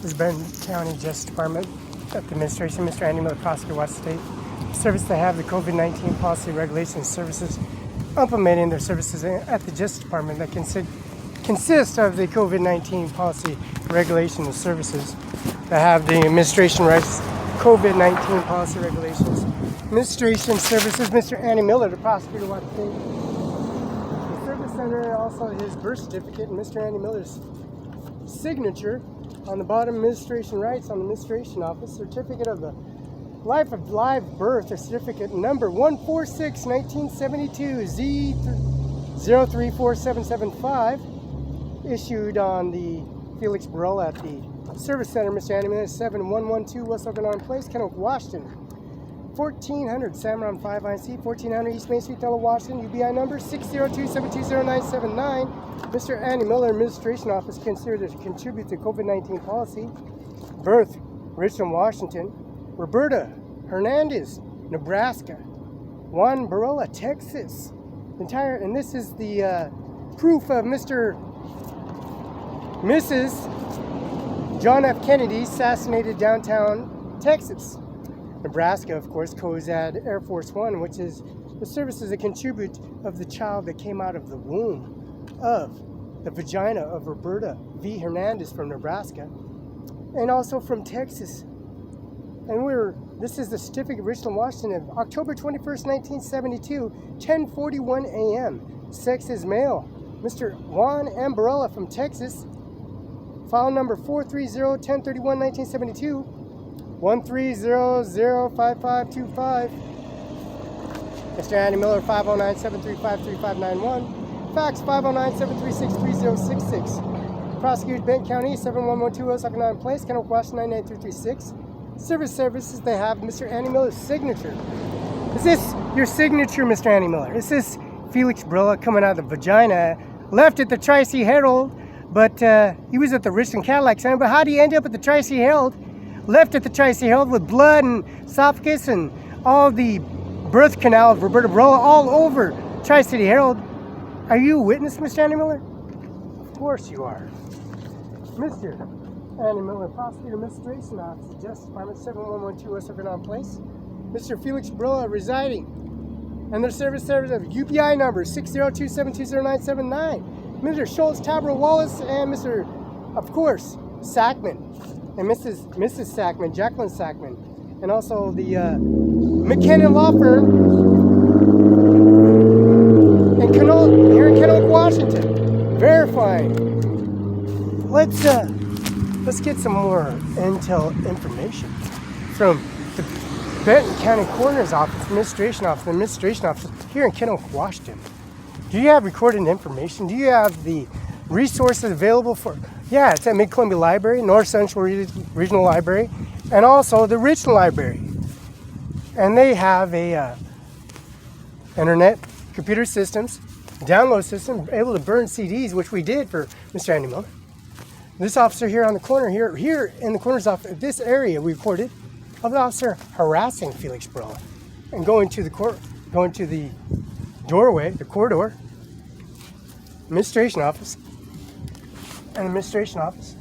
is Benton County Justice Department at the administration. Mr. Andy Miller, prosecutor, Washington State. Service they have the COVID-19 policy, regulations, services, implementing their services at the Justice Department that consist of the COVID-19 policy, regulations, and services that have the administration rights, COVID-19 policy, regulations, administration services. Mr. Andy Miller, the prosecutor, Washington State. The service center, also his birth certificate, and Mr. Andy Miller's signature on the bottom, administration rights on the administration office, certificate of the life of live birth, or certificate number 146 1972 Z034775, issued on the Felix Barela at the service center. Mr. Andy Miller, 7112 West Okanagan Place, Kennewick, Washington. 1400 Cimaron 5 IC, 1400 East Main Street, Othello, Washington. UBI number 602-720-979. Mr. Andy Miller, Administration Office, considered to contribute to COVID-19 policy. Birth, Richland, Washington. Roberta Hernandez, Nebraska. Juan Barela, Texas. And this is the proof of Mrs. John F. Kennedy assassinated downtown Texas. Nebraska, of course, COSAD Air Force One, which is the services that contribute of the child that came out of the womb of the vagina of Roberta V. Hernandez from Nebraska, and also from Texas. And this is the certificate of Richland, Washington, of October 21st, 1972, 10:41 a.m. Sex is male. Mr. Juan M. Barela from Texas. File number 430-1031-1972. 130-05525. Mr. Andy Miller, 509-735-3591. Fax 509-736-3066. Prosecutor, Benton County, 71112 West Okanagan Place, Kennewick, Washington, 99336. Services they have Mr. Andy Miller's signature. Is this your signature, Mr. Andy Miller? Is this Felix Barela coming out of the vagina? Left at the Tri-C Herald, but he was at the Richland Cadillac Center. But how do you end up at the Tri-C Herald? Left at the Tri-C Herald with blood and esophagus and all the birth canal of Roberta Barela all over Tri-City Herald. Are you a witness, Mr. Andy Miller? Of course you are. Mr. Andy Miller, Prosecutor, Administration Office, Justice Department, 7112 West Okanagan Place. Mr. Felix Barela residing. And their service of UBI number 602-720-979. Mr. Schultz, Tabra, Wallace, and Mr. of course, Sackman. And Mrs. Sackman, Jacqueline Sackman, and also the McKinnon Law Firm in here in Kennewick, Washington, verifying. Let's get some more intel information from the Benton County Coroner's Office, Administration Office here in Kennewick, Washington. Do you have recorded information? Do you have the resources available for? Yeah, it's at Mid-Columbia Library, North Central Regional Library, and also the Richland Library. And they have a internet, computer systems, download system, able to burn CDs, which we did for Mr. Andy Miller. This officer here on the corner, here in the coroner's office, this area we recorded of the officer harassing Felix Barela and going to the doorway, the corridor, administration office. An administration office.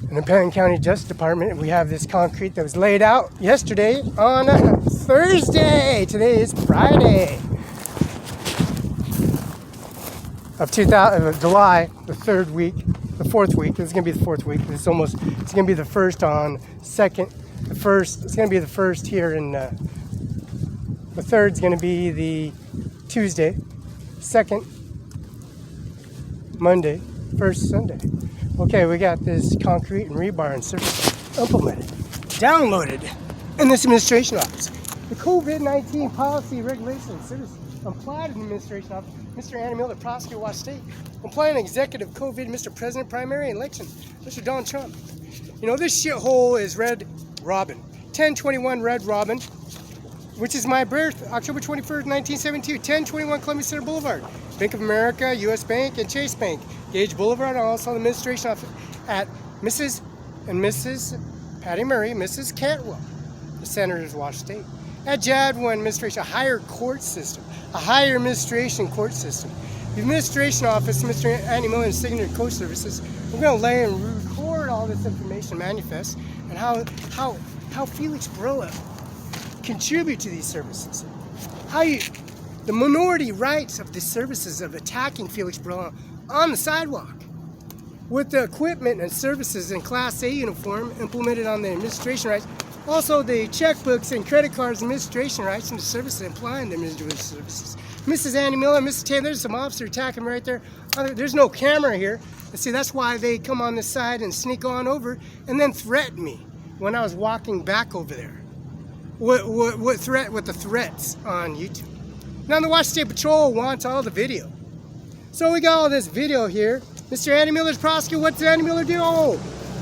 In the Benton County Justice Department, we have this concrete that was laid out yesterday on Thursday. Today is Friday of July, the fourth week. This is going to be the fourth week. It's going to be the first on second. It's going to be the first here in, the third's going to be the Tuesday, second, Monday, first Sunday. Okay, we got this concrete and rebar and service implemented, downloaded in this administration office. The COVID-19 policy, regulations, and service applied in the administration office. Mr. Andy Miller, prosecutor, Washington State. Applying executive COVID, Mr. President, primary election, Mr. Donald Trump. You know, this shithole is Red Robin. 1021 Red Robin, which is my birth, October 21st, 1972. 1021 Columbia Center Boulevard. Bank of America, U.S. Bank, and Chase Bank. Gage Boulevard, and also the administration office at Mrs. and Mrs. Patty Murray, Mrs. Cantwell, the Senators of Washington State. At JAD1 administration, a higher court system, a higher administration court system. The administration office, Mr. Andy Miller and Signature Coach Services, we're going to lay and record all this information manifest and how Felix Barela contribute to these services. The minority rights of the services of attacking Felix Barela on the sidewalk with the equipment and services in Class A uniform implemented on the administration rights. Also, the checkbooks and credit cards, administration rights, and the services implying the administration services. Mrs. Andy Miller, Mrs. Taylor, there's some officer attacking right there. There's no camera here. And see, that's why they come on this side and sneak on over and then threaten me when I was walking back over there. What threat with the threats on YouTube? Now the Washington State Patrol wants all the video. So we got all this video here. Mr. Andy Miller's prosecutor, what's Andy Miller do?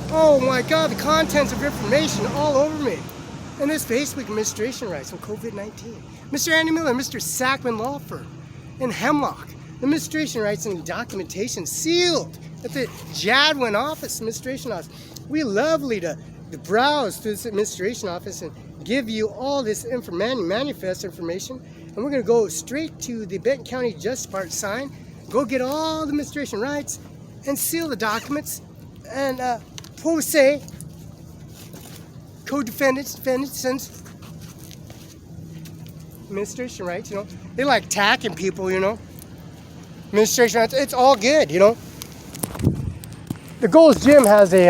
Oh my God, the contents of information all over me. And this Facebook administration rights on COVID-19. Mr. Andy Miller, Mr. Sackman Law Firm in Hemlock. The administration rights and documentation sealed at the JAD1 office, administration office. We lovely to browse through this administration office and give you all this manifest information. And we're going to go straight to the Benton County Justice Department sign, go get all the administration rights and seal the documents and say co-defendants, defendants, since administration rights, you know, they like attacking people, you know. Administration rights, it's all good, you know. The Gold's Gym has a